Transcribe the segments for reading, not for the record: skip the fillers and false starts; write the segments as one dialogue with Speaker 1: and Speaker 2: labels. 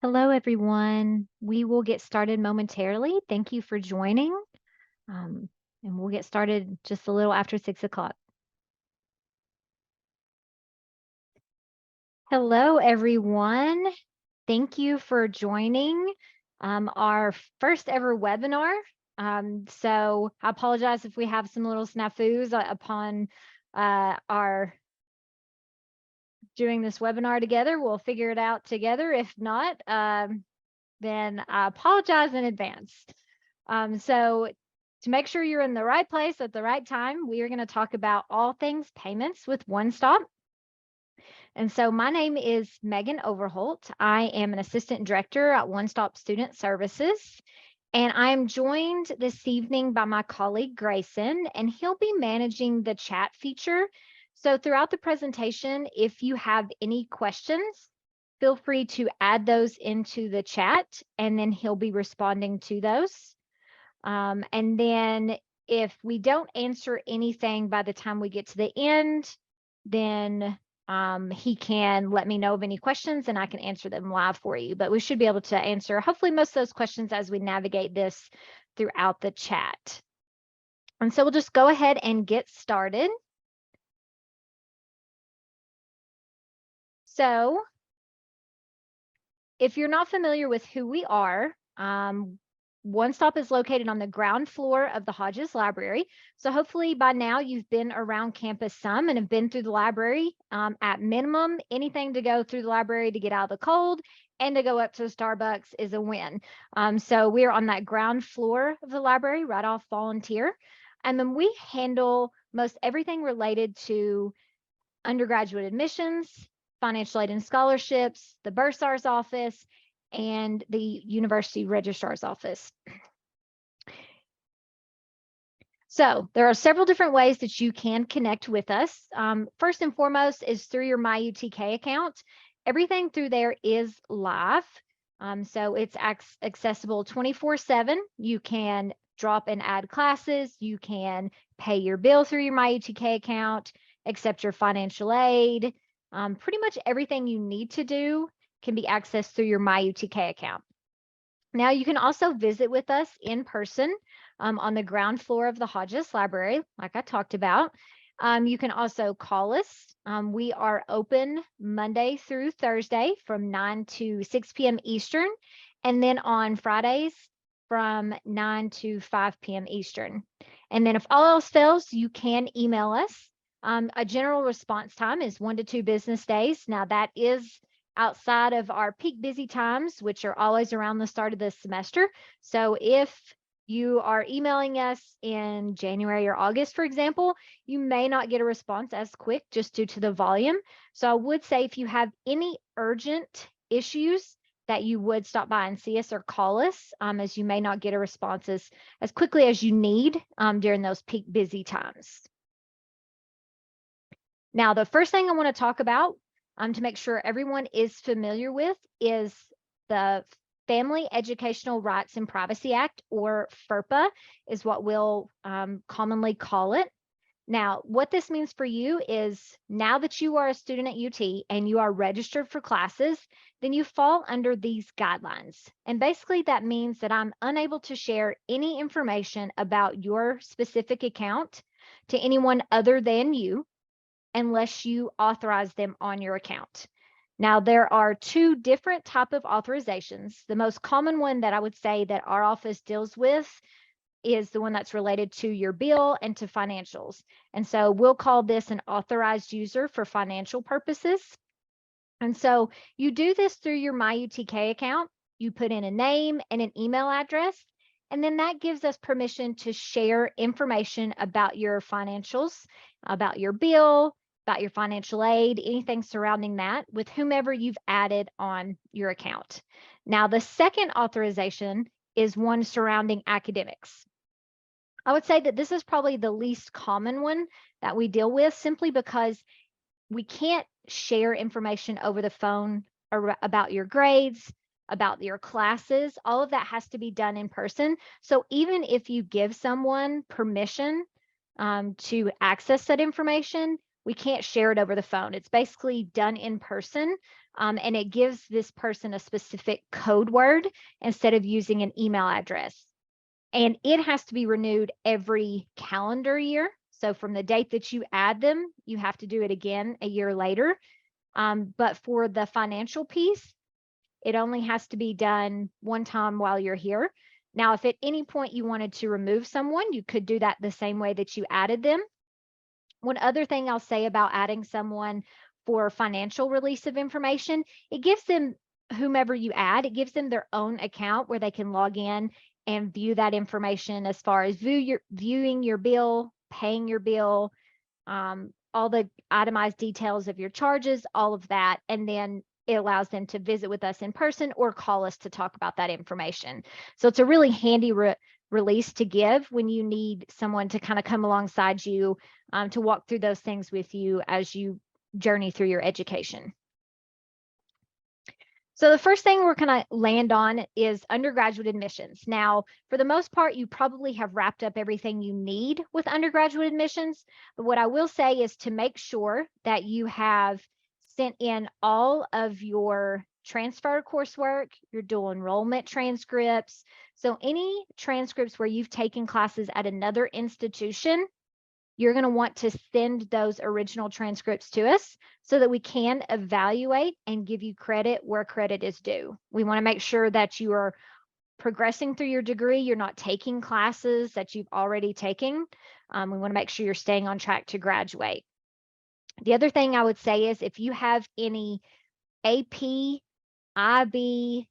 Speaker 1: Hello, everyone. We will get started momentarily. Thank you for joining. Um, and we'll get started just a little after 6 o'clock. Hello, everyone. Thank you for joining our first ever webinar. So I apologize if we have some little snafus upon our doing this webinar together. We'll figure it out together. If not, then I apologize in advance. So to make sure you're in the right place at the right time, we are going to talk about all things payments with One Stop. And so my name is Megan Overholt. I am an assistant director at One Stop Student Services. And I'm joined this evening by my colleague Grayson, and he'll be managing the chat feature. So throughout the presentation, if you have any questions, feel free to add those into the chat, and then he'll be responding to those. And then if we don't answer anything by the time we get to the end, then he can let me know of any questions and I can answer them live for you. But we should be able to answer hopefully most of those questions as we navigate this throughout the chat. And so we'll just go ahead and get started. So if you're not familiar with who we are, One Stop is located on the ground floor of the Hodges Library. So hopefully by now you've been around campus some and have been through the library. At minimum, anything to go through the library to get out of the cold and to go up to the Starbucks is a win. So we're on that ground floor of the library right off Volunteer. And then we handle most everything related to undergraduate admissions, financial aid and scholarships, the bursar's office, and the university registrar's office. So there are several different ways that you can connect with us. First and foremost is through your MyUTK account. Everything through there is live. So it's accessible 24/7. You can drop and add classes. You can pay your bill through your MyUTK account, accept your financial aid. Pretty much everything you need to do can be accessed through your MyUTK account. Now you can also visit with us in person on the ground floor of the Hodges Library, like I talked about. You can also call us. We are open Monday through Thursday from 9 to 6 p.m. Eastern, and then on Fridays from 9 to 5 p.m. Eastern. And then if all else fails, you can email us. A general response time is 1 to 2 business days. Now that is outside of our peak busy times, which are always around the start of the semester. So if you are emailing us in January or August, for example, you may not get a response as quick just due to the volume. So I would say if you have any urgent issues that you would stop by and see us or call us, as you may not get a response as quickly as you need during those peak busy times. Now, the first thing I want to talk about to make sure everyone is familiar with is the Family Educational Rights and Privacy Act, or FERPA, is what we'll commonly call it. Now, what this means for you is now that you are a student at UT and you are registered for classes, then you fall under these guidelines. And basically that means that I'm unable to share any information about your specific account to anyone other than you, unless you authorize them on your account. Now, there are two different types of authorizations. The most common one that I would say that our office deals with is the one that's related to your bill and to financials. And so we'll call this an authorized user for financial purposes. And so you do this through your MyUTK account. You put in a name and an email address, and then that gives us permission to share information about your financials, about your bill, about your financial aid, anything surrounding that with whomever you've added on your account. Now, the second authorization is one surrounding academics. I would say that this is probably the least common one that we deal with, simply because we can't share information over the phone about your grades, about your classes. All of that has to be done in person. So even if you give someone permission to access that information, we can't share it over the phone. It's basically done in person, and it gives this person a specific code word instead of using an email address. And it has to be renewed every calendar year. So from the date that you add them, you have to do it again a year later. But for the financial piece, it only has to be done one time while you're here. Now, if at any point you wanted to remove someone, you could do that the same way that you added them. One other thing I'll say about adding someone for financial release of information, it gives them, whomever you add, it gives them their own account where they can log in and view that information as far as viewing your bill, paying your bill, all the itemized details of your charges, all of that. And then it allows them to visit with us in person or call us to talk about that information. So it's a really handy release to give when you need someone to kind of come alongside you to walk through those things with you as you journey through your education. So the first thing we're going to land on is undergraduate admissions. Now, for the most part, you probably have wrapped up everything you need with undergraduate admissions. But what I will say is to make sure that you have sent in all of your transfer coursework, your dual enrollment transcripts. So any transcripts where you've taken classes at another institution, you're going to want to send those original transcripts to us so that we can evaluate and give you credit where credit is due. We want to make sure that you are progressing through your degree. You're not taking classes that you've already taken. We want to make sure you're staying on track to graduate. The other thing I would say is if you have any AP, IB,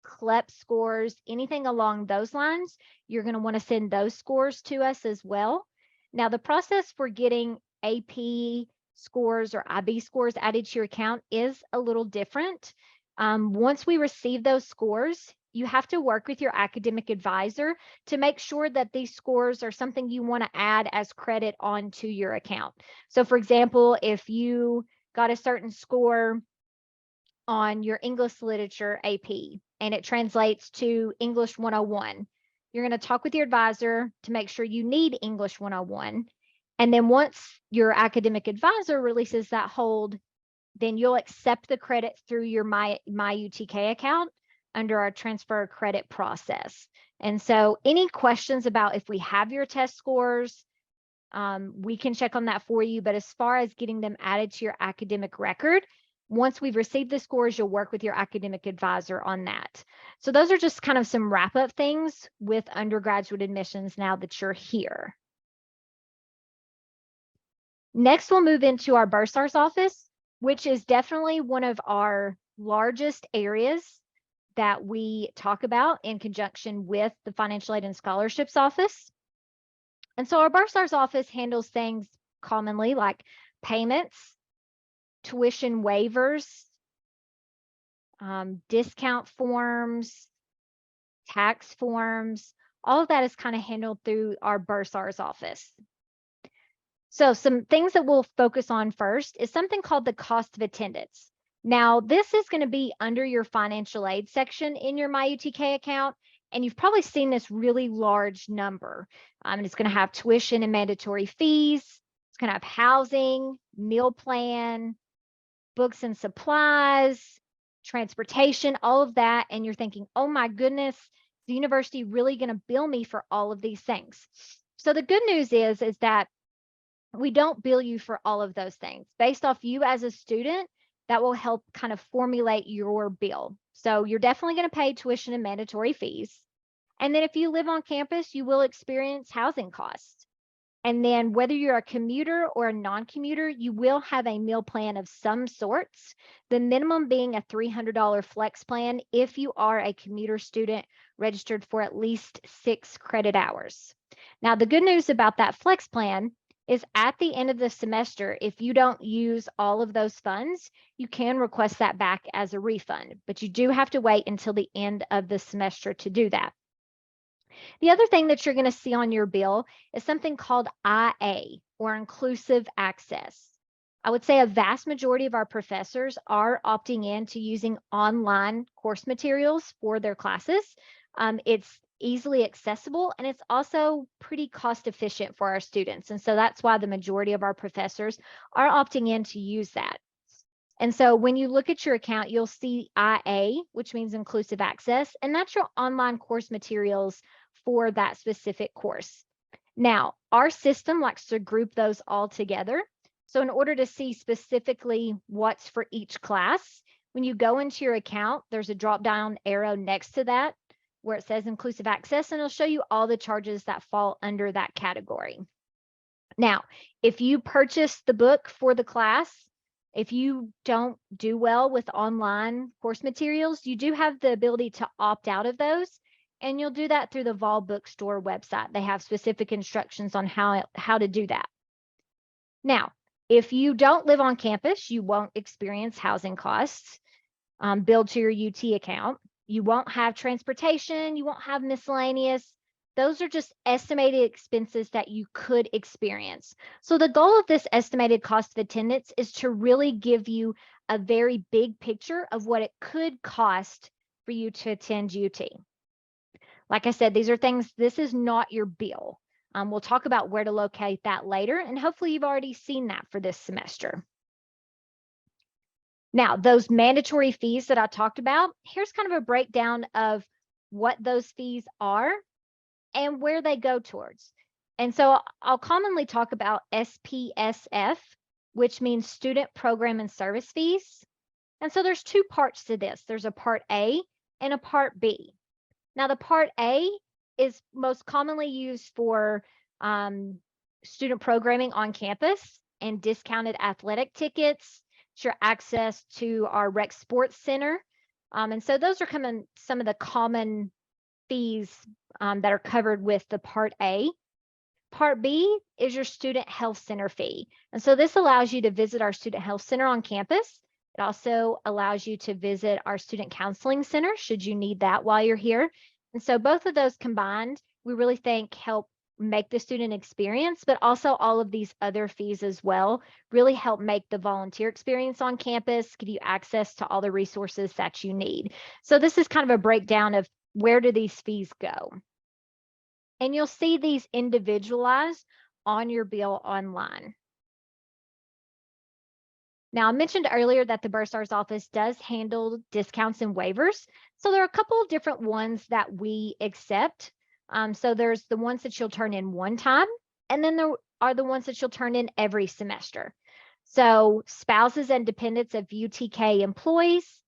Speaker 1: CLEP scores, anything along those lines, you're going to want to send those scores to us as well. Now, the process for getting AP scores or IB scores added to your account is a little different. Once we receive those scores, you have to work with your academic advisor to make sure that these scores are something you want to add as credit onto your account. So, for example, if you got a certain score on your English literature AP and it translates to English 101, you're going to talk with your advisor to make sure you need English 101. And then once your academic advisor releases that hold, then you'll accept the credit through your MyUTK account under our transfer credit process. And so any questions about if we have your test scores, we can check on that for you. But as far as getting them added to your academic record, once we've received the scores, you'll work with your academic advisor on that. So those are just kind of some wrap-up things with undergraduate admissions now that you're here. Next, we'll move into our bursar's office, which is definitely one of our largest areas that we talk about in conjunction with the Financial Aid and Scholarships Office. And so our bursar's office handles things commonly like payments, tuition waivers, discount forms, tax forms. All of that is kind of handled through our bursar's office. So some things that we'll focus on first is something called the cost of attendance. Now, this is going to be under your financial aid section in your MyUTK account, and you've probably seen this really large number. And it's going to have tuition and mandatory fees. It's going to have housing, meal plan, books and supplies, transportation, all of that. And you're thinking, oh my goodness, is the university really going to bill me for all of these things? So the good news is that we don't bill you for all of those things. Based off you as a student, that will help kind of formulate your bill. So you're definitely going to pay tuition and mandatory fees. And then if you live on campus, you will experience housing costs. And then whether you're a commuter or a non-commuter, you will have a meal plan of some sorts, the minimum being a $300 flex plan if you are a commuter student registered for at least 6 credit hours. Now, the good news about that flex plan is at the end of the semester, if you don't use all of those funds, you can request that back as a refund, but you do have to wait until the end of the semester to do that. The other thing that you're going to see on your bill is something called IA, or inclusive access. I would say a vast majority of our professors are opting in to using online course materials for their classes. It's easily accessible, and it's also pretty cost efficient for our students. And so that's why the majority of our professors are opting in to use that. And so when you look at your account, you'll see IA, which means inclusive access, and that's your online course materials for that specific course. Now, our system likes to group those all together. So in order to see specifically what's for each class, when you go into your account, there's a drop-down arrow next to that where it says inclusive access, and it'll show you all the charges that fall under that category. Now, if you purchase the book for the class, if you don't do well with online course materials, you do have the ability to opt out of those, and you'll do that through the Vol Bookstore website. They have specific instructions on how to do that. Now, if you don't live on campus, you won't experience housing costs billed to your UT account. You won't have transportation, you won't have miscellaneous. Those are just estimated expenses that you could experience. So the goal of this estimated cost of attendance is to really give you a very big picture of what it could cost for you to attend UT. Like I said, these are things, this is not your bill. We'll talk about where to locate that later, and hopefully you've already seen that for this semester. Now, those mandatory fees that I talked about, here's kind of a breakdown of what those fees are and where they go towards. And so I'll commonly talk about SPSF, which means student program and service fees. And so there's two parts to this. There's a part A and a part B. Now, the part A is most commonly used for student programming on campus and discounted athletic tickets, your access to our rec sports center. And so those are some of the common fees that are covered with the Part A. Part B is your student health center fee. And so this allows you to visit our student health center on campus. It also allows you to visit our student counseling center should you need that while you're here. And so both of those combined, we really think help make the student experience, but also all of these other fees as well really help make the volunteer experience on campus, give you access to all the resources that you need. So this is kind of a breakdown of where do these fees go. And you'll see these individualized on your bill online. Now, I mentioned earlier that the Bursar's office does handle discounts and waivers. So there are a couple of different ones that we accept. So there's the ones that you'll turn in one time, and then there are the ones that you'll turn in every semester. So spouses and dependents of UTK employees,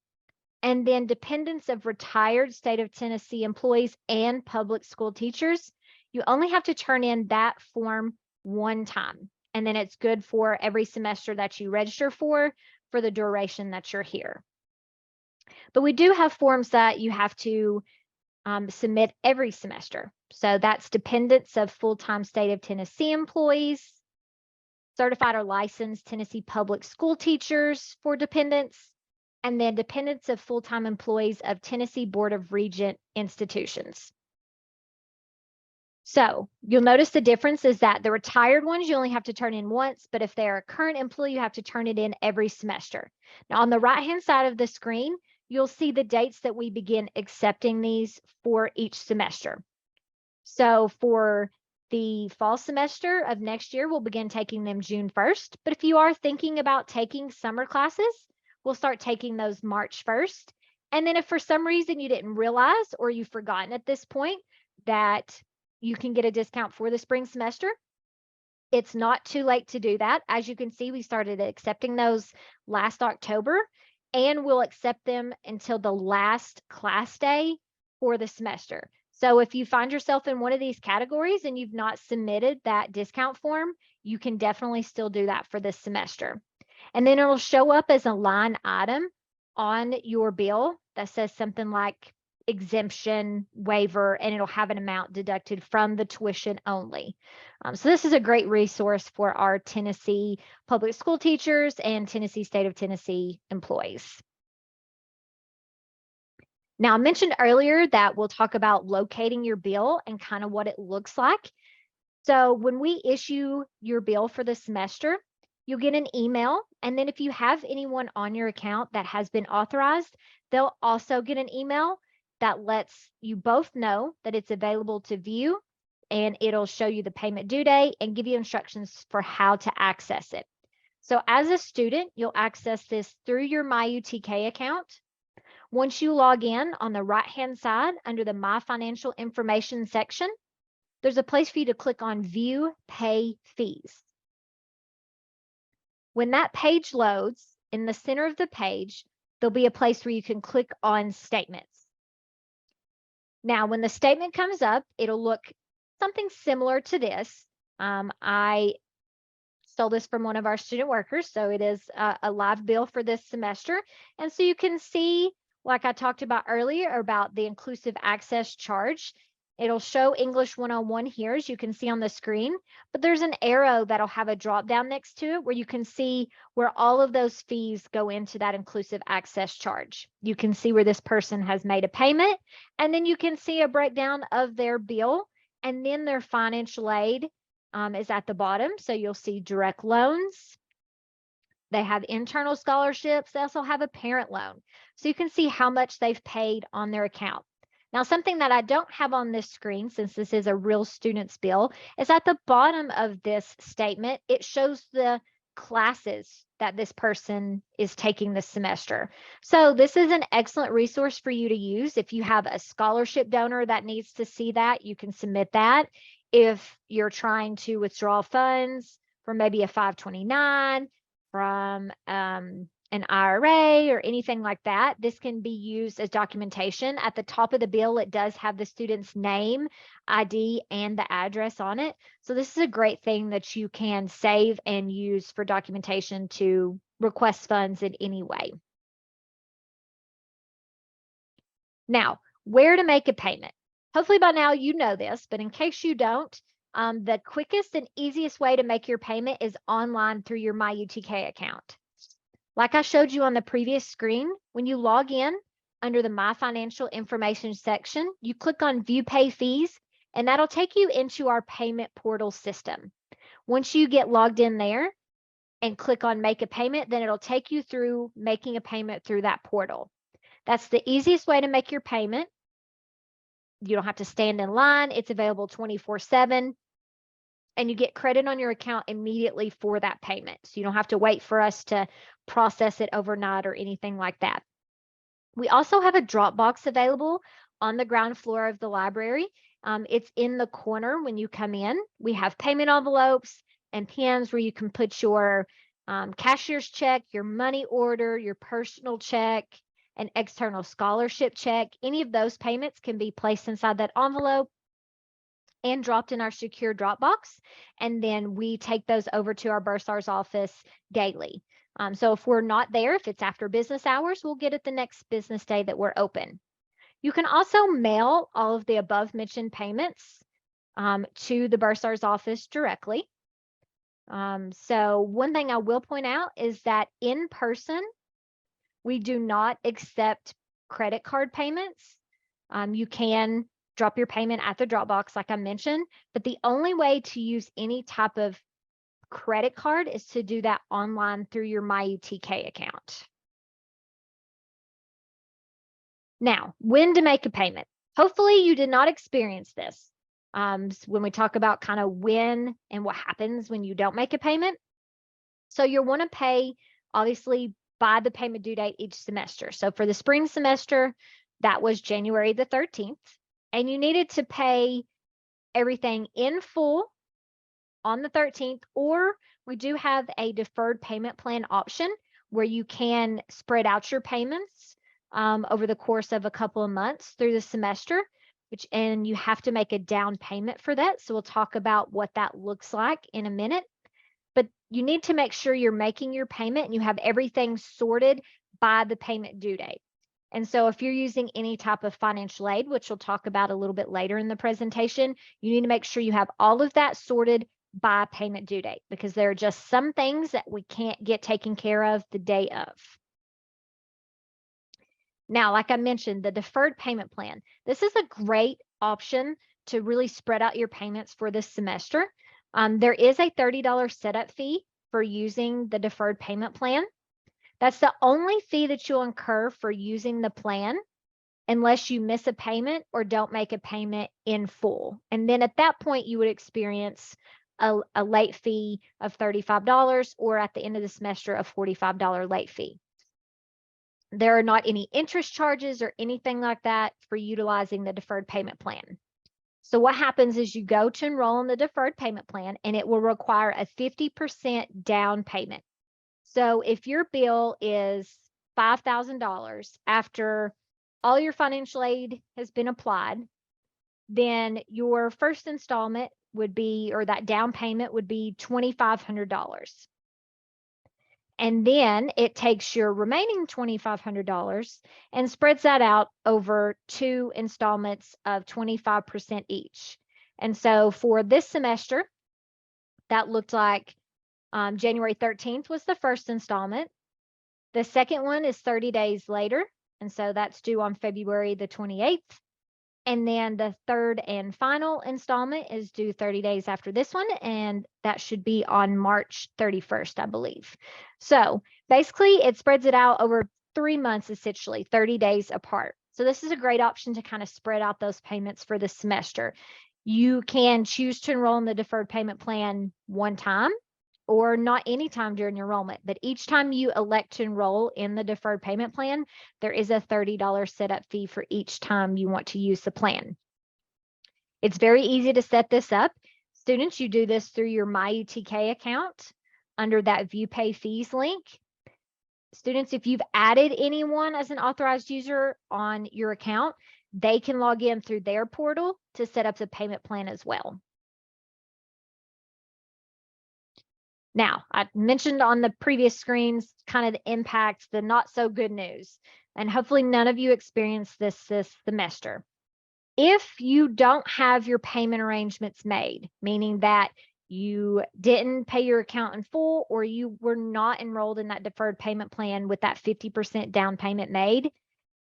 Speaker 1: and then dependents of retired state of Tennessee employees and public school teachers. You only have to turn in that form one time, and then it's good for every semester that you register for the duration that you're here. But we do have forms that you have to submit every semester. So that's dependents of full-time state of Tennessee employees, certified or licensed Tennessee public school teachers for dependents, and then dependents of full-time employees of Tennessee Board of Regent institutions. So you'll notice the difference is that the retired ones, you only have to turn in once, but if they're a current employee, you have to turn it in every semester. Now on the right-hand side of the screen, you'll see the dates that we begin accepting these for each semester. So for the fall semester of next year, we'll begin taking them June 1st. But if you are thinking about taking summer classes, we'll start taking those March 1st. And then if for some reason you didn't realize or you've forgotten at this point that you can get a discount for the spring semester, it's not too late to do that. As you can see, we started accepting those last October, and we'll accept them until the last class day for the semester. So if you find yourself in one of these categories and you've not submitted that discount form, you can definitely still do that for this semester. And then it'll show up as a line item on your bill that says something like exemption waiver, and it'll have an amount deducted from the tuition only. So this is a great resource for our Tennessee public school teachers and Tennessee State of Tennessee employees. Now, I mentioned earlier that we'll talk about locating your bill and kind of what it looks like. So when we issue your bill for the semester, you'll get an email. And then if you have anyone on your account that has been authorized, they'll also get an email that lets you both know that it's available to view, and it'll show you the payment due date and give you instructions for how to access it. So as a student, you'll access this through your MyUTK account. Once you log in, on the right-hand side under the My Financial Information section, there's a place for you to click on View Pay Fees. When that page loads, in the center of the page, there'll be a place where you can click on Statements. Now, when the statement comes up, it'll look something similar to this. I stole this from one of our student workers, so it is a live bill for this semester. And so you can see, like I talked about earlier, about the inclusive access charge. It'll show English 101 here, as you can see on the screen, but there's an arrow that'll have a drop down next to it where you can see where all of those fees go into that inclusive access charge. You can see where this person has made a payment, and then you can see a breakdown of their bill, and then their financial aid is at the bottom. So you'll see direct loans. They have internal scholarships. They also have a parent loan. So you can see how much they've paid on their account. Now, something that I don't have on this screen, since this is a real student's bill, is at the bottom of this statement, it shows the classes that this person is taking this semester. So this is an excellent resource for you to use. If you have a scholarship donor that needs to see that, you can submit that. If you're trying to withdraw funds from maybe a 529, from an IRA or anything like that, this can be used as documentation. At the top of the bill, it does have the student's name, ID, and the address on it. So this is a great thing that you can save and use for documentation to request funds in any way. Now, where to make a payment? Hopefully by now you know this, but in case you don't, the quickest and easiest way to make your payment is online through your MyUTK account. Like I showed you on the previous screen, when you log in under the My Financial Information section, you click on View Pay Fees, and that'll take you into our payment portal system. Once you get logged in there and click on Make a Payment, then it'll take you through making a payment through that portal. That's the easiest way to make your payment. You don't have to stand in line. It's available 24/7. And you get credit on your account immediately for that payment. So you don't have to wait for us to process it overnight or anything like that. We also have a drop box available on the ground floor of the library. It's in the corner when you come in. We have payment envelopes and pins where you can put your cashier's check, your money order, your personal check, an external scholarship check. Any of those payments can be placed inside that envelope and dropped in our secure drop box. And then we take those over to our bursar's office daily. So if we're not there, if it's after business hours, we'll get it the next business day that we're open. You can also mail all of the above mentioned payments to the bursar's office directly. So one thing I will point out is that in person, we do not accept credit card payments. You can drop your payment at the drop box, like I mentioned, but the only way to use any type of credit card is to do that online through your MyUTK account. Now, when to make a payment. Hopefully you did not experience this when we talk about kind of when and what happens when you don't make a payment. So you'll want to pay, obviously, by the payment due date each semester. So for the spring semester, that was January the 13th, and you needed to pay everything in full on the 13th, or we do have a deferred payment plan option where you can spread out your payments over the course of a couple of months through the semester, and you have to make a down payment for that. So we'll talk about what that looks like in a minute. But you need to make sure you're making your payment and you have everything sorted by the payment due date. And so if you're using any type of financial aid, which we'll talk about a little bit later in the presentation, you need to make sure you have all of that sorted by payment due date, because there are just some things that we can't get taken care of the day of. Now, like I mentioned, the deferred payment plan. This is a great option to really spread out your payments for this semester. There is a $30 setup fee for using the deferred payment plan. That's the only fee that you'll incur for using the plan. unless you miss a payment or don't make a payment in full. And then at that point, you would experience a late fee of $35, or at the end of the semester, a $45 late fee. There are not any interest charges or anything like that for utilizing the deferred payment plan. So what happens is you go to enroll in the deferred payment plan, and it will require a 50% down payment. So if your bill is $5,000 after all your financial aid has been applied, then your first installment would be, or that down payment would be $2,500. And then it takes your remaining $2,500 and spreads that out over 2 installments of 25% each. And so for this semester, that looked like January 13th was the first installment. The second one is 30 days later, and so that's due on February the 28th. And then the third and final installment is due 30 days after this one, and that should be on March 31st, I believe. So basically, it spreads it out over 3 months, essentially 30 days apart. So this is a great option to kind of spread out those payments for the semester. You can choose to enroll in the deferred payment plan one time, or not any time during enrollment, but each time you elect to enroll in the deferred payment plan, there is a $30 setup fee for each time you want to use the plan. It's very easy to set this up. Students, you do this through your MyUTK account under that View Pay Fees link. Students, if you've added anyone as an authorized user on your account, they can log in through their portal to set up the payment plan as well. Now, I mentioned on the previous screens kind of the impacts, the not so good news, and hopefully none of you experienced this semester. If you don't have your payment arrangements made, meaning that you didn't pay your account in full, or you were not enrolled in that deferred payment plan with that 50% down payment made,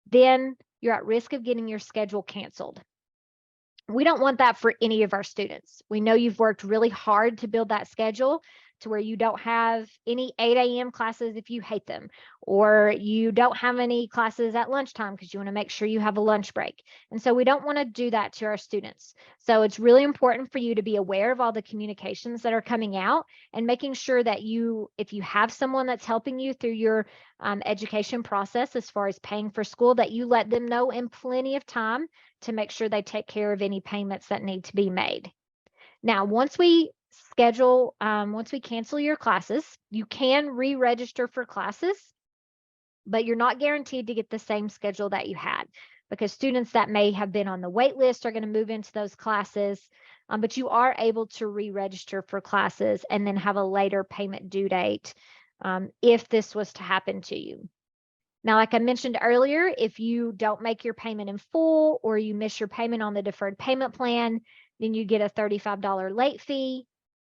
Speaker 1: then you're at risk of getting your schedule canceled. We don't want that for any of our students. We know you've worked really hard to build that schedule to where you don't have any 8 a.m. classes if you hate them, or you don't have any classes at lunchtime because you want to make sure you have a lunch break. And so we don't want to do that to our students. So it's really important for you to be aware of all the communications that are coming out, and making sure that if you have someone that's helping you through your education process as far as paying for school, that you let them know in plenty of time to make sure they take care of any payments that need to be made. Now, once we cancel your classes, you can re-register for classes, but you're not guaranteed to get the same schedule that you had, because students that may have been on the wait list are going to move into those classes, but you are able to re-register for classes and then have a later payment due date if this was to happen to you. Now, like I mentioned earlier, if you don't make your payment in full, or you miss your payment on the deferred payment plan, then you get a $35 late fee.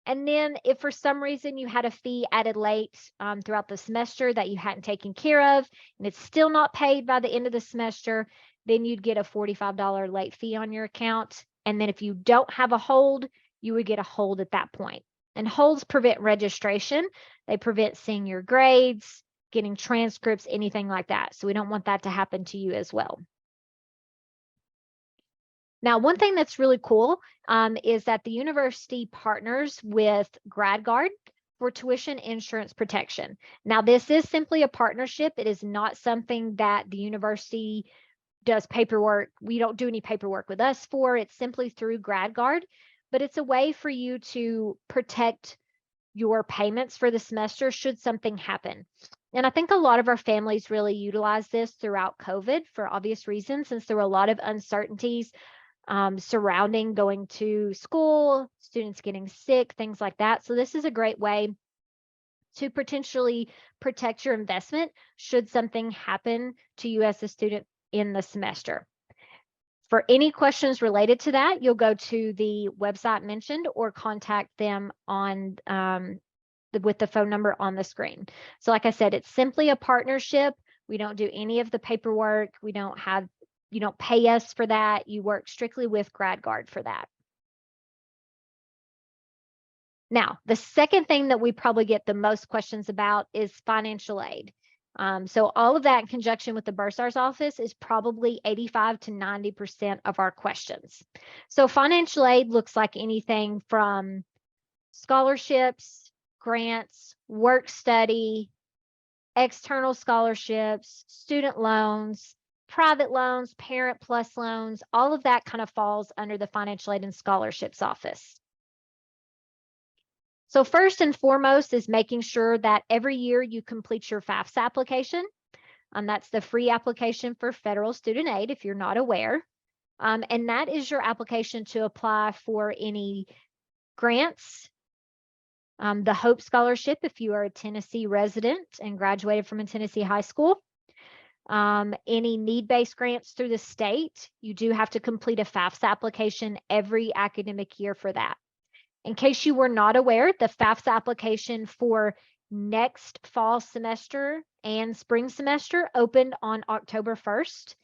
Speaker 1: And then if for some reason you had a fee added late throughout the semester that you hadn't taken care of, and it's still not paid by the end of the semester, then you'd get a $45 late fee on your account. And then if you don't have a hold, you would get a hold at that point. And holds prevent registration. They prevent seeing your grades, getting transcripts, anything like that. So we don't want that to happen to you as well. Now, one thing that's really cool is that the university partners with GradGuard for tuition insurance protection. Now, this is simply a partnership. It is not something that the university does paperwork. We don't do any paperwork with us for. It's simply through GradGuard, but it's a way for you to protect your payments for the semester should something happen. And I think a lot of our families really utilized this throughout COVID for obvious reasons, since there were a lot of uncertainties surrounding going to school, students getting sick, things like that. So this is a great way to potentially protect your investment should something happen to you as a student in the semester. For any questions related to that, you'll go to the website mentioned or contact them on with the phone number on the screen. So like I said, it's simply a partnership. We don't do any of the paperwork. You don't pay us for that. You work strictly with GradGuard for that. Now, the second thing that we probably get the most questions about is financial aid. So all of that in conjunction with the bursar's office is probably 85 to 90% of our questions. So financial aid looks like anything from scholarships, grants, work study, external scholarships, student loans, private loans, parent plus loans, all of that kind of falls under the financial aid and scholarships office. So first and foremost is making sure that every year you complete your FAFSA application. That's the free application for federal student aid, if you're not aware. And that is your application to apply for any grants, the Hope Scholarship if you are a Tennessee resident and graduated from a Tennessee high school. Any need-based grants through the state, you do have to complete a FAFSA application every academic year for that. In case you were not aware, the FAFSA application for next fall semester and spring semester opened on October 1st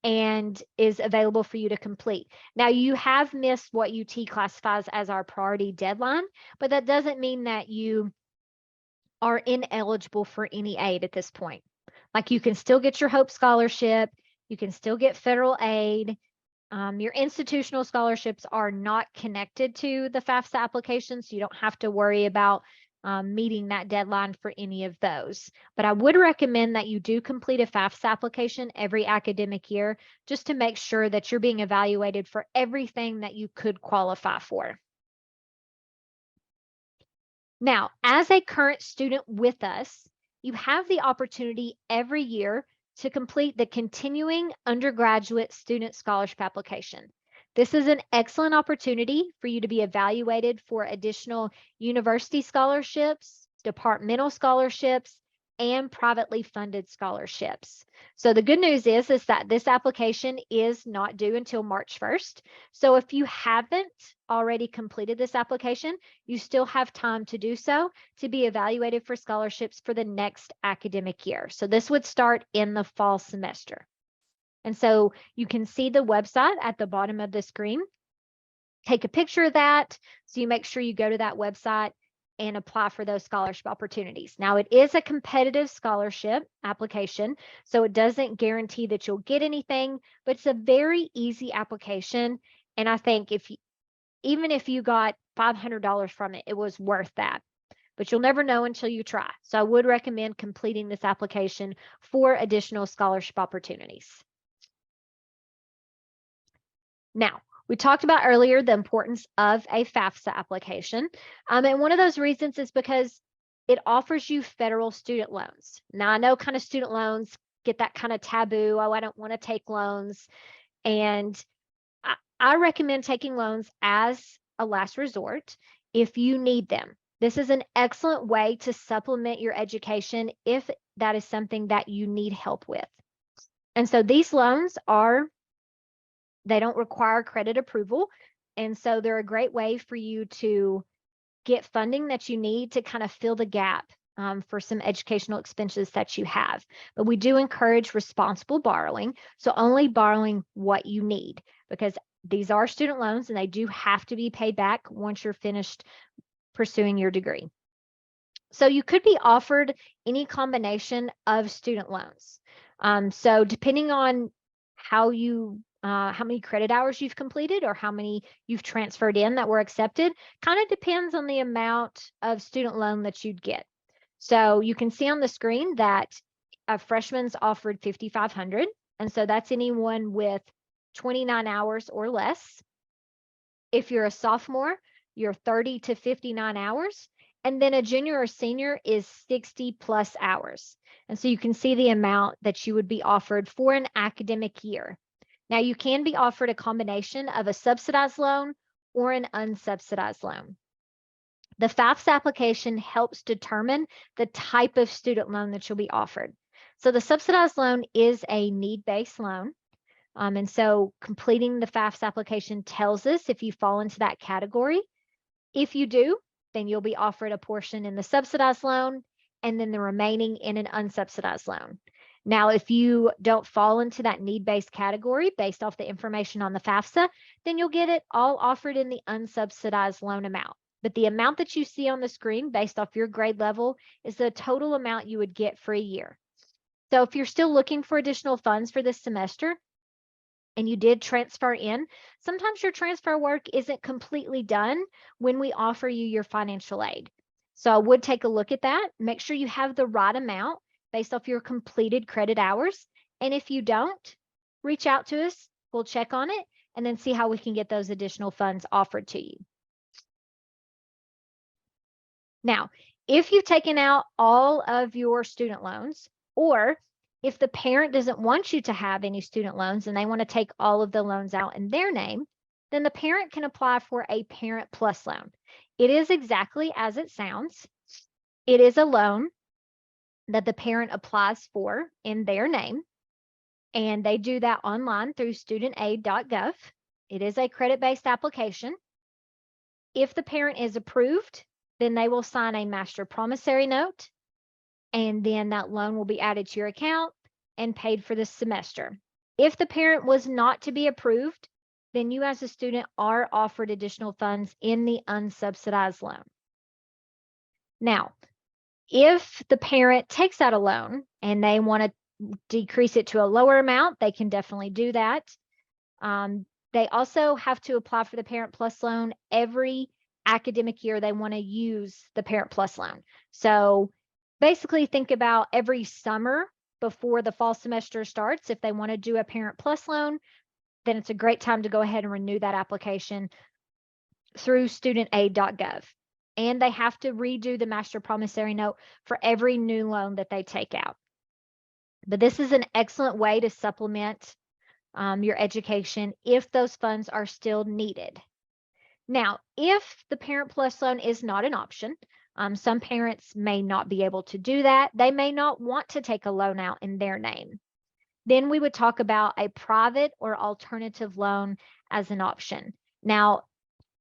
Speaker 1: and is available for you to complete. Now, you have missed what UT classifies as our priority deadline, but that doesn't mean that you are ineligible for any aid at this point. Like, you can still get your Hope Scholarship, you can still get federal aid. Your institutional scholarships are not connected to the FAFSA application, so you don't have to worry about meeting that deadline for any of those. But I would recommend that you do complete a FAFSA application every academic year just to make sure that you're being evaluated for everything that you could qualify for. Now, as a current student with us, you have the opportunity every year to complete the continuing undergraduate student scholarship application. This is an excellent opportunity for you to be evaluated for additional university scholarships, departmental scholarships, and privately funded scholarships. So the good news is that this application is not due until March 1st. So if you haven't already completed this application, you still have time to do so to be evaluated for scholarships for the next academic year. So this would start in the fall semester. And so you can see the website at the bottom of the screen. Take a picture of that so you make sure you go to that website and apply for those scholarship opportunities. Now, it is a competitive scholarship application, so it doesn't guarantee that you'll get anything, but it's a very easy application. And I think even if you got $500 from it, it was worth that. But you'll never know until you try. So I would recommend completing this application for additional scholarship opportunities. Now, we talked about earlier the importance of a FAFSA application. And one of those reasons is because it offers you federal student loans. Now, I know kind of student loans get that kind of taboo. Oh, I don't want to take loans. And I recommend taking loans as a last resort if you need them. This is an excellent way to supplement your education if that is something that you need help with. And so these loans they don't require credit approval. And so they're a great way for you to get funding that you need to kind of fill the gap for some educational expenses that you have. But we do encourage responsible borrowing. So only borrowing what you need, because these are student loans and they do have to be paid back once you're finished pursuing your degree. So you could be offered any combination of student loans. So depending on how many credit hours you've completed or how many you've transferred in that were accepted, kind of depends on the amount of student loan that you'd get. So you can see on the screen that a freshman's offered $5,500. And so that's anyone with 29 hours or less. If you're a sophomore, you're 30 to 59 hours. And then a junior or senior is 60 plus hours. And so you can see the amount that you would be offered for an academic year. Now, you can be offered a combination of a subsidized loan or an unsubsidized loan. The FAFSA application helps determine the type of student loan that you'll be offered. So the subsidized loan is a need-based loan. And so completing the FAFSA application tells us if you fall into that category. If you do, then you'll be offered a portion in the subsidized loan and then the remaining in an unsubsidized loan. Now, if you don't fall into that need-based category based off the information on the FAFSA, then you'll get it all offered in the unsubsidized loan amount. But the amount that you see on the screen based off your grade level is the total amount you would get for a year. So if you're still looking for additional funds for this semester and you did transfer in, sometimes your transfer work isn't completely done when we offer you your financial aid. So I would take a look at that. Make sure you have the right amount based off your completed credit hours. And if you don't, reach out to us. We'll check on it and then see how we can get those additional funds offered to you. Now, if you've taken out all of your student loans, or if the parent doesn't want you to have any student loans and they want to take all of the loans out in their name, then the parent can apply for a Parent Plus loan. It is exactly as it sounds. It is a loan that the parent applies for in their name, and they do that online through studentaid.gov. It is a credit-based application. If the parent is approved, then they will sign a master promissory note, and then that loan will be added to your account and paid for this semester. If the parent was not to be approved, then you as a student are offered additional funds in the unsubsidized loan. Now, if the parent takes out a loan and they want to decrease it to a lower amount, they can definitely do that. They also have to apply for the Parent Plus loan every academic year they want to use the Parent Plus loan. So basically think about every summer before the fall semester starts. If they want to do a Parent Plus loan, then it's a great time to go ahead and renew that application through studentaid.gov. And they have to redo the master promissory note for every new loan that they take out. But this is an excellent way to supplement your education if those funds are still needed. Now, if the Parent Plus loan is not an option, some parents may not be able to do that. They may not want to take a loan out in their name. Then we would talk about a private or alternative loan as an option. Now,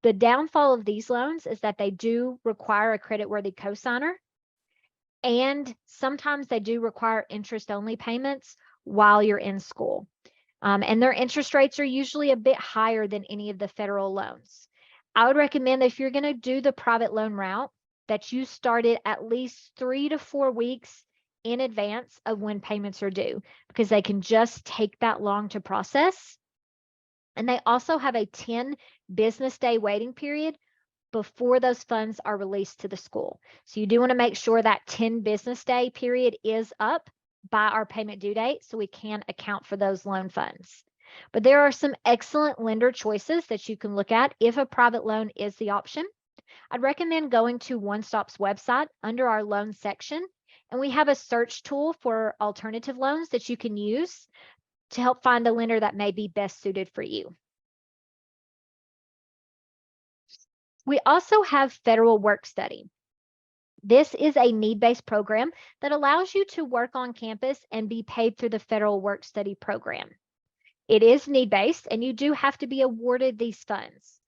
Speaker 1: the downfall of these loans is that they do require a creditworthy cosigner, and sometimes they do require interest-only payments while you're in school. And their interest rates are usually a bit higher than any of the federal loans. I would recommend that if you're going to do the private loan route, that you start it at least 3 to 4 weeks in advance of when payments are due, because they can just take that long to process. And they also have a 10 business day waiting period before those funds are released to the school. So you do want to make sure that 10 business day period is up by our payment due date so we can account for those loan funds. But there are some excellent lender choices that you can look at if a private loan is the option. I'd recommend going to One Stop's website under our loan section, and we have a search tool for alternative loans that you can use to help find a lender that may be best suited for you. We also have Federal Work Study. This is a need-based program that allows you to work on campus and be paid through the Federal Work Study program. It is need-based, and you do have to be awarded these funds.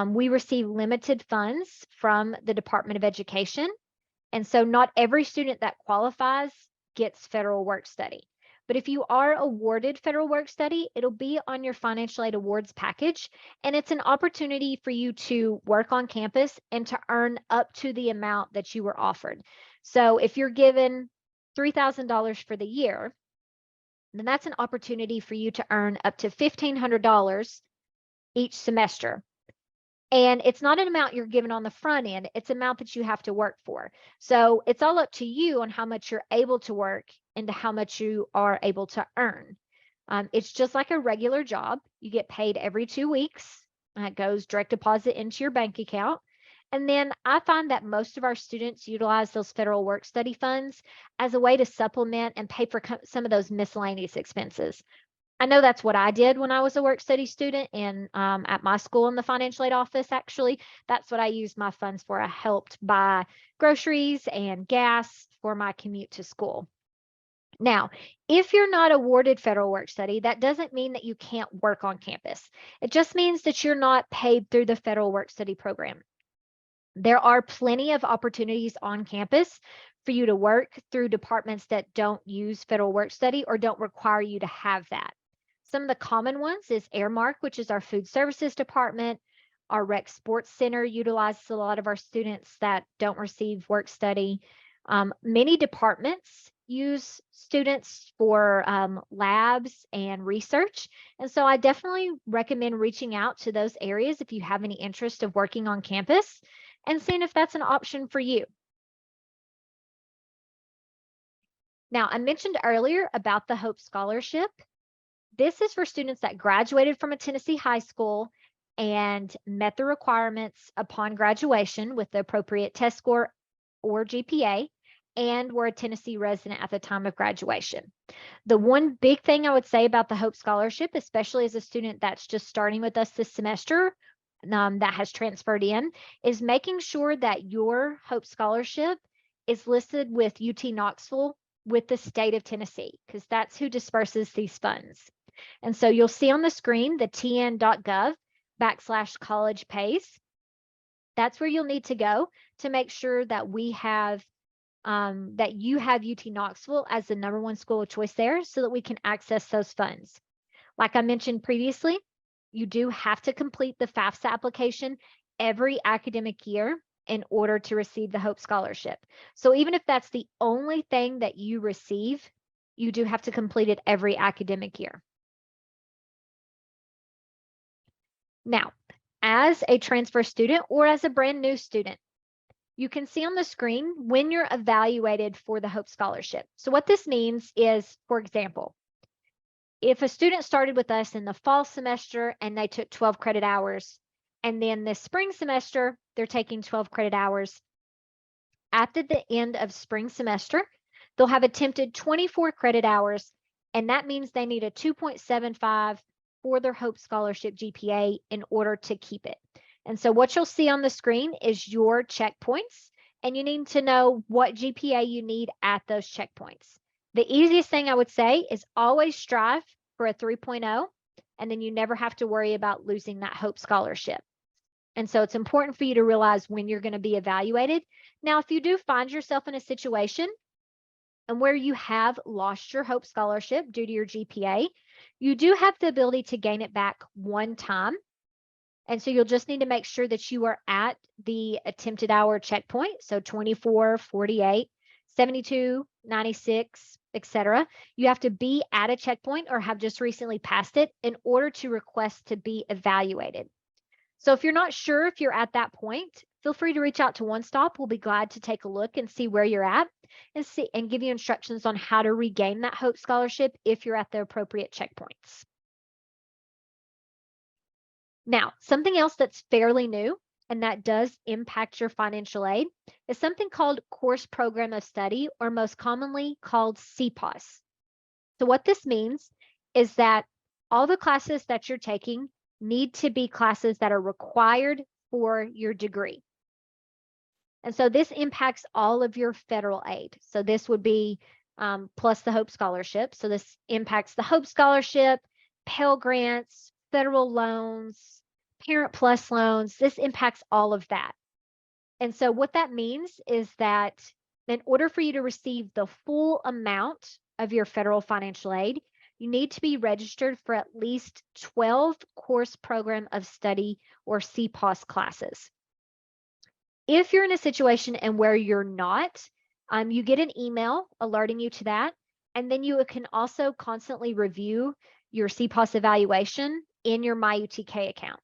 Speaker 1: We receive limited funds from the Department of Education, and so not every student that qualifies gets Federal Work Study. But if you are awarded Federal Work Study, it'll be on your financial aid awards package, and it's an opportunity for you to work on campus and to earn up to the amount that you were offered. So if you're given $3,000 for the year, then that's an opportunity for you to earn up to $1,500 each semester. And it's not an amount you're given on the front end, it's an amount that you have to work for. So it's all up to you on how much you're able to work and to how much you are able to earn. It's just like a regular job. You get paid every 2 weeks. It goes direct deposit into your bank account. And then I find that most of our students utilize those Federal Work Study funds as a way to supplement and pay for some of those miscellaneous expenses. I know that's what I did when I was a work study student, and at my school in the financial aid office, actually, that's what I used my funds for. I helped buy groceries and gas for my commute to school. Now, if you're not awarded Federal Work Study, that doesn't mean that you can't work on campus. It just means that you're not paid through the Federal Work Study program. There are plenty of opportunities on campus for you to work through departments that don't use Federal Work Study or don't require you to have that. Some of the common ones is Airmark, which is our food services department. Our Rec Sports Center utilizes a lot of our students that don't receive work study. Many departments use students for labs and research. And so I definitely recommend reaching out to those areas if you have any interest of working on campus and seeing if that's an option for you. Now, I mentioned earlier about the Hope Scholarship. This is for students that graduated from a Tennessee high school and met the requirements upon graduation with the appropriate test score or GPA and were a Tennessee resident at the time of graduation. The one big thing I would say about the Hope Scholarship, especially as a student that's just starting with us this semester, that has transferred in, is making sure that your Hope Scholarship is listed with UT Knoxville with the state of Tennessee, because that's who disperses these funds. And so you'll see on the screen the tn.gov/college pays. That's where you'll need to go to make sure that we have that you have UT Knoxville as the #1 school of choice there so that we can access those funds. Like I mentioned previously, you do have to complete the FAFSA application every academic year in order to receive the Hope Scholarship. So even if that's the only thing that you receive, you do have to complete it every academic year. Now, as a transfer student or as a brand new student, you can see on the screen when you're evaluated for the Hope Scholarship. So what this means is, for example, if a student started with us in the fall semester and they took 12 credit hours, and then this spring semester, they're taking 12 credit hours, after the end of spring semester, they'll have attempted 24 credit hours, and that means they need a 2.75 for their Hope Scholarship GPA in order to keep it. And so what you'll see on the screen is your checkpoints, and you need to know what GPA you need at those checkpoints. The easiest thing I would say is always strive for a 3.0, and then you never have to worry about losing that Hope Scholarship. And so it's important for you to realize when you're going to be evaluated. Now, if you do find yourself in a situation and where you have lost your Hope Scholarship due to your GPA, you do have the ability to gain it back one time. And so you'll just need to make sure that you are at the attempted hour checkpoint. So 24, 48, 72, 96, etc. You have to be at a checkpoint or have just recently passed it in order to request to be evaluated. So if you're not sure if you're at that point, feel free to reach out to One Stop. We'll be glad to take a look and see where you're at and give you instructions on how to regain that Hope Scholarship if you're at the appropriate checkpoints. Now, something else that's fairly new and that does impact your financial aid is something called Course Program of Study, or most commonly called CPOS. So what this means is that all the classes that you're taking need to be classes that are required for your degree. And so this impacts all of your federal aid. So this would be plus the Hope Scholarship. So this impacts the Hope Scholarship, Pell Grants, federal loans, Parent Plus loans. This impacts all of that. And so what that means is that in order for you to receive the full amount of your federal financial aid, you need to be registered for at least 12 Course Program of Study, or CPOS classes. If you're in a situation and where you're not, you get an email alerting you to that, and then you can also constantly review your CPOS evaluation in your MyUTK account.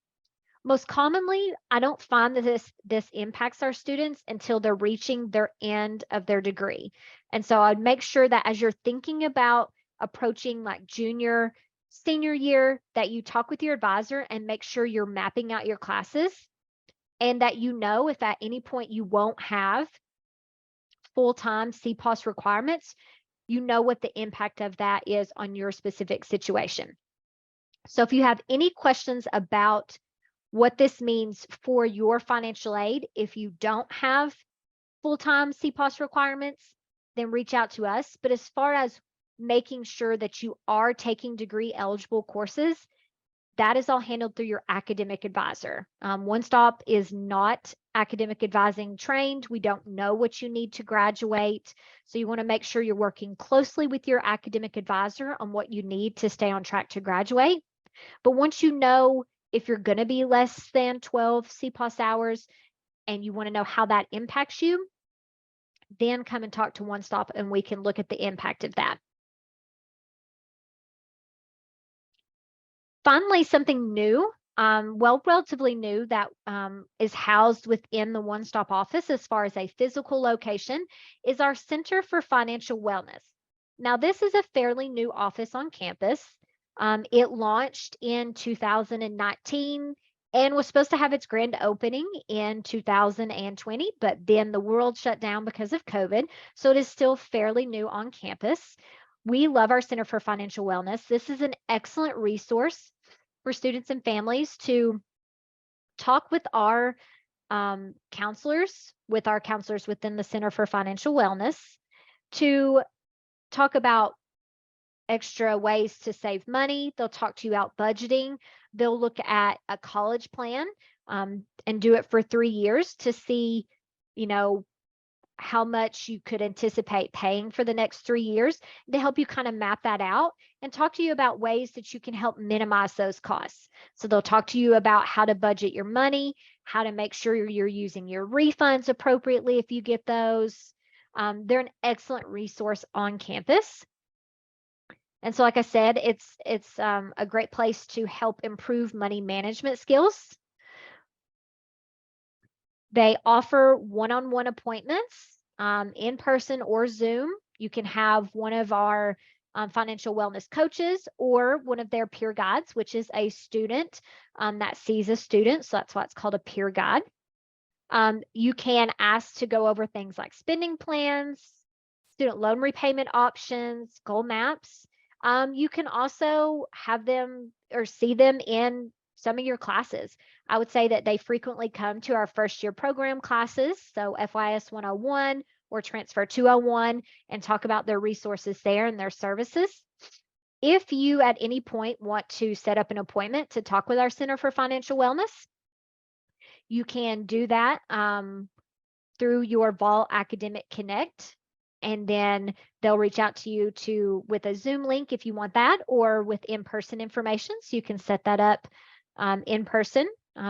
Speaker 1: Most commonly, I don't find that this impacts our students until they're reaching their end of their degree. And so I'd make sure that as you're thinking about approaching like junior, senior year, that you talk with your advisor and make sure you're mapping out your classes, and that you know if at any point you won't have full-time CPOS requirements, you know what the impact of that is on your specific situation. So if you have any questions about what this means for your financial aid, if you don't have full-time CPOS requirements, then reach out to us. But as far as making sure that you are taking degree eligible courses, that is all handled through your academic advisor. One Stop is not academic advising trained. We don't know what you need to graduate. So you want to make sure you're working closely with your academic advisor on what you need to stay on track to graduate. But once you know if you're going to be less than 12 CPOS hours and you want to know how that impacts you, then come and talk to One Stop and we can look at the impact of that. Finally, something new, relatively new that is housed within the One Stop office as far as a physical location is our Center for Financial Wellness. Now, this is a fairly new office on campus. It launched in 2019 and was supposed to have its grand opening in 2020, but then the world shut down because of COVID. So it is still fairly new on campus. We love our Center for Financial Wellness. This is an excellent resource for students and families to talk with our counselors within the Center for Financial Wellness, to talk about extra ways to save money. They'll talk to you about budgeting. They'll look at a college plan and do it for 3 years to see, how much you could anticipate paying for the next 3 years, to help you kind of map that out and talk to you about ways that you can help minimize those costs. So they'll talk to you about how to budget your money, how to make sure you're using your refunds appropriately if you get those. They're an excellent resource on campus. And so, like I said, it's a great place to help improve money management skills. They offer one-on-one appointments, in person or Zoom. You can have one of our financial wellness coaches or one of their peer guides, which is a student that sees a student. So that's why it's called a peer guide. You can ask to go over things like spending plans, student loan repayment options, goal maps. You can also have them or see them in some of your classes. I would say that they frequently come to our first year program classes, so FYS 101 or Transfer 201, and talk about their resources there and their services. If you at any point want to set up an appointment to talk with our Center for Financial Wellness, you can do that through your Vol Academic Connect, and then they'll reach out to you with a Zoom link if you want that, or with in-person information. So you can set that up in person.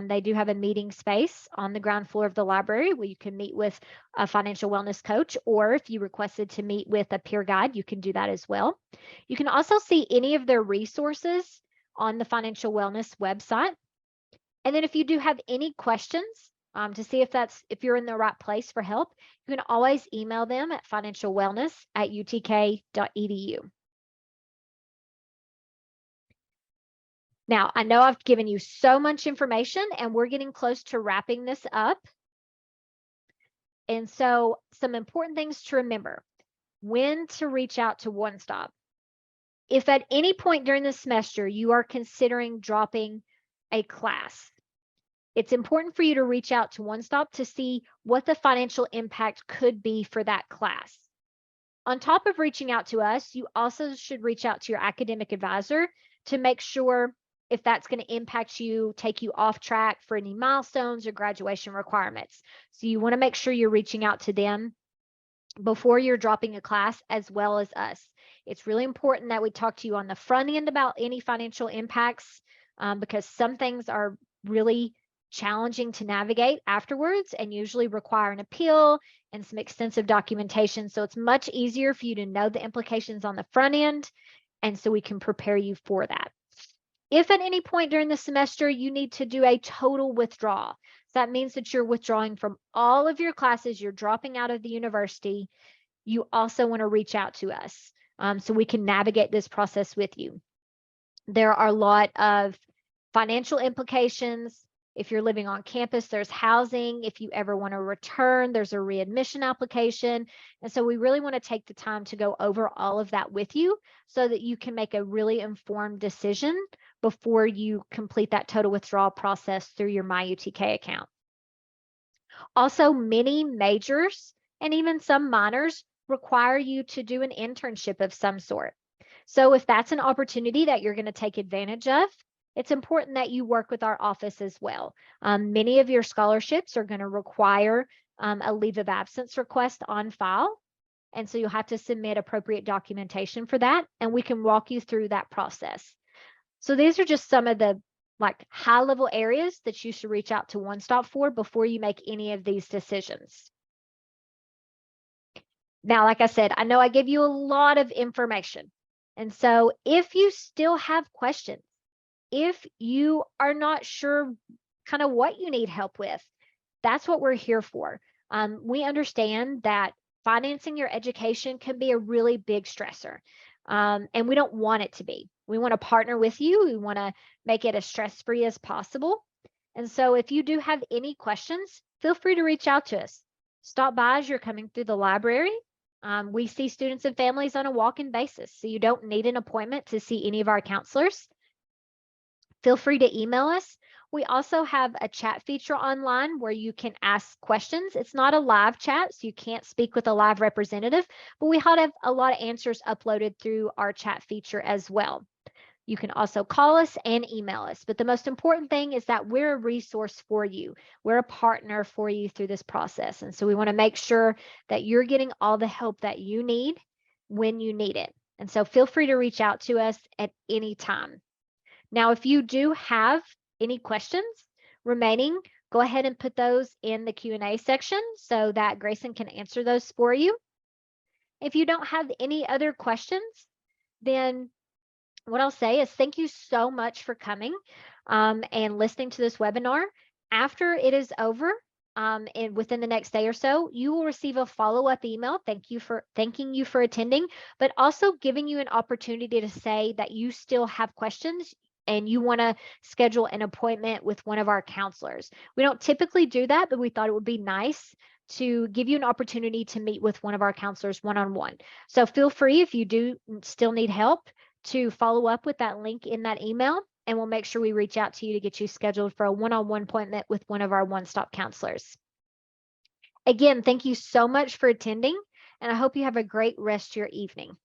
Speaker 1: They do have a meeting space on the ground floor of the library where you can meet with a financial wellness coach, or if you requested to meet with a peer guide, you can do that as well. You can also see any of their resources on the financial wellness website. And then if you do have any questions to see if you're in the right place for help, you can always email them at financialwellness@utk.edu. Now, I know I've given you so much information and we're getting close to wrapping this up. And so some important things to remember: when to reach out to One Stop. If at any point during the semester you are considering dropping a class, it's important for you to reach out to One Stop to see what the financial impact could be for that class. On top of reaching out to us, you also should reach out to your academic advisor to make sure if that's going to impact you, take you off track for any milestones or graduation requirements. So you want to make sure you're reaching out to them before you're dropping a class, as well as us. It's really important that we talk to you on the front end about any financial impacts, because some things are really challenging to navigate afterwards and usually require an appeal and some extensive documentation. So it's much easier for you to know the implications on the front end, and so we can prepare you for that. If at any point during the semester you need to do a total withdrawal, so that means that you're withdrawing from all of your classes, you're dropping out of the university, you also want to reach out to us so we can navigate this process with you. There are a lot of financial implications. If you're living on campus, there's housing. If you ever want to return, there's a readmission application. And so we really want to take the time to go over all of that with you so that you can make a really informed decision before you complete that total withdrawal process through your MyUTK account. Also, many majors and even some minors require you to do an internship of some sort. So if that's an opportunity that you're going to take advantage of, it's important that you work with our office as well. Many of your scholarships are going to require a leave of absence request on file. And so you'll have to submit appropriate documentation for that, and we can walk you through that process. So these are just some of the high level areas that you should reach out to One Stop for before you make any of these decisions. Now, like I said, I know I gave you a lot of information. And so if you still have questions, if you are not sure kind of what you need help with, that's what we're here for. We understand that financing your education can be a really big stressor, and we don't want it to be. We want to partner with you. We want to make it as stress-free as possible. And so if you do have any questions, feel free to reach out to us. Stop by as you're coming through the library. We see students and families on a walk-in basis, so you don't need an appointment to see any of our counselors. Feel free to email us. We also have a chat feature online where you can ask questions. It's not a live chat, so you can't speak with a live representative, but we have a lot of answers uploaded through our chat feature as well. You can also call us and email us. But the most important thing is that we're a resource for you. We're a partner for you through this process. And so we want to make sure that you're getting all the help that you need when you need it. And so feel free to reach out to us at any time. Now, if you do have any questions remaining, go ahead and put those in the Q&A section so that Grayson can answer those for you. If you don't have any other questions, then what I'll say is thank you so much for coming and listening to this webinar. After it is over, and within the next day or so, you will receive a follow-up email thanking you for attending, but also giving you an opportunity to say that you still have questions and you want to schedule an appointment with one of our counselors. We don't typically do that, but we thought it would be nice to give you an opportunity to meet with one of our counselors one-on-one. So feel free, if you do still need help, to follow up with that link in that email, and we'll make sure we reach out to you to get you scheduled for a one-on-one appointment with one of our one-stop counselors. Again, thank you so much for attending, and I hope you have a great rest of your evening.